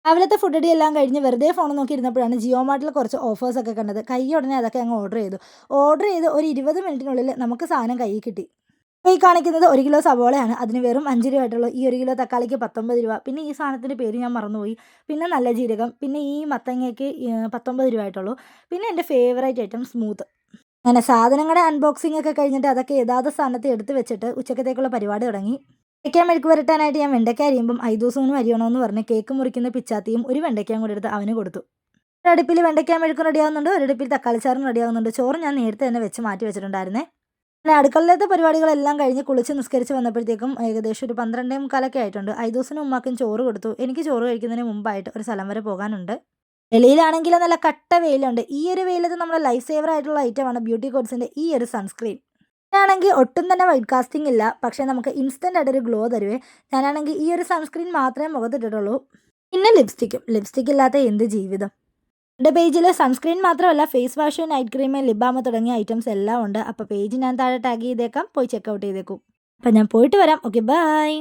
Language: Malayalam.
രാവിലത്തെ ഫുഡ് അടി എല്ലാം കഴിഞ്ഞ് വെറുതെ ഫോൺ നോക്കിയിരുന്നപ്പോഴാണ് ജിയോ മാർട്ടിൽ കുറച്ച് ഓഫേഴ്സൊക്കെ കണ്ടത്. ഉടനെ അതൊക്കെ അങ്ങ് ഓർഡർ ചെയ്തു. ഓർഡർ ചെയ്ത് ഒരു 20 മിനിറ്റിനുള്ളിൽ നമുക്ക് സാധനം കയ്യിൽ കിട്ടി. ഈ കാണിക്കുന്നത് 1 കിലോ സവോളയാണ്. അതിന് വെറും 5 രൂപ ആയിട്ടുള്ളൂ. ഈ 1 കിലോ തക്കാളിക്ക് 19 രൂപ. പിന്നെ ഈ സാധനത്തിൻ്റെ പേര് ഞാൻ മറന്നുപോയി. പിന്നെ നല്ല ജീരകം. പിന്നെ ഈ മത്തങ്ങയ്ക്ക് 19 രൂപ ആയിട്ടുള്ളൂ. പിന്നെ എൻ്റെ ഫേവറേറ്റ് ഐറ്റം സ്മൂത്ത്. അങ്ങനെ സാധനങ്ങളുടെ അൺബോക്സിംഗ് ഒക്കെ കഴിഞ്ഞിട്ട് അതൊക്കെ യഥാർത്ഥ സ്ഥാനത്ത് എടുത്ത് വെച്ചിട്ട് ഉച്ചക്കത്തേക്കുള്ള പരിപാടി തുടങ്ങി. വെണ്ടയ്ക്ക മെഴുക്ക് പുരട്ടാനായിട്ട് ഞാൻ വെണ്ടയ്ക്ക അരിയുമ്പം ഐദൂസൂനും അരിയണമെന്ന് പറഞ്ഞ് കേക്ക് മുറിക്കുന്ന പിച്ചാത്തിയും ഒരു വെണ്ടയ്ക്കയും കൂടി എടുത്ത് അവന് കൊടുത്തു. ഒരടുപ്പിൽ വെണ്ടയ്ക്ക മെഴുക്കും റെഡിയാവുന്നുണ്ട്, ഒരടുപ്പിൽ തക്കാളിച്ചാറും റെഡിയാവുന്നുണ്ട്. ചോറ് ഞാൻ നേരത്തെ തന്നെ വെച്ച് മാറ്റി വെച്ചിട്ടുണ്ടായിരുന്നേ. പിന്നെ അടുക്കളയിലത്തെ പരിപാടികളെല്ലാം കഴിഞ്ഞ് കുളിച്ച് നിസ്കരിച്ച് വന്നപ്പോഴത്തേക്കും ഏകദേശം ഒരു 12:45 ആയിട്ടുണ്ട്. ഐദൂസിനും ഉമ്മാക്കും ചോറ് കൊടുത്തു. എനിക്ക് ചോറ് കഴിക്കുന്നതിന് മുമ്പായിട്ട് ഒരു സ്ഥലം വരെ പോകാനുണ്ട്. വെളിയിലാണെങ്കിൽ നല്ല കട്ട വെയിലുണ്ട്. ഈ ഒരു വെയിലത്ത് നമ്മുടെ ലൈഫ് സേവർ ആയിട്ടുള്ള ഐറ്റമാണ് ബ്യൂട്ടി കോഡ്സിൻ്റെ ഈ ഒരു സൺസ്ക്രീൻ. ഞാനാണെങ്കിൽ ഒട്ടും തന്നെ വൈറ്റ് കാസ്റ്റിംഗ് ഇല്ല, പക്ഷേ നമുക്ക് ഇൻസ്റ്റൻ്റ് ആയിട്ടൊരു ഗ്ലോ തരുവേ. ഞാനാണെങ്കിൽ ഈ ഒരു സൺസ്ക്രീൻ മാത്രമേ മുഖത്തിട്ടിട്ടുള്ളൂ. പിന്നെ ലിപ്സ്റ്റിക്ക് ഇല്ലാത്ത എന്ത് ജീവിതം. എൻ്റെ പേജിൽ സൺസ്ക്രീൻ മാത്രമല്ല face wash, night cream, lip balm തുടങ്ങിയ ഐറ്റംസ് എല്ലാം ഉണ്ട്. അപ്പോൾ പേജ് ഞാൻ താഴെ ടാഗ് ചെയ്തേക്കാം, പോയി ചെക്കൗട്ട് ചെയ്തേക്കും. അപ്പം ഞാൻ പോയിട്ട് വരാം. Okay, by.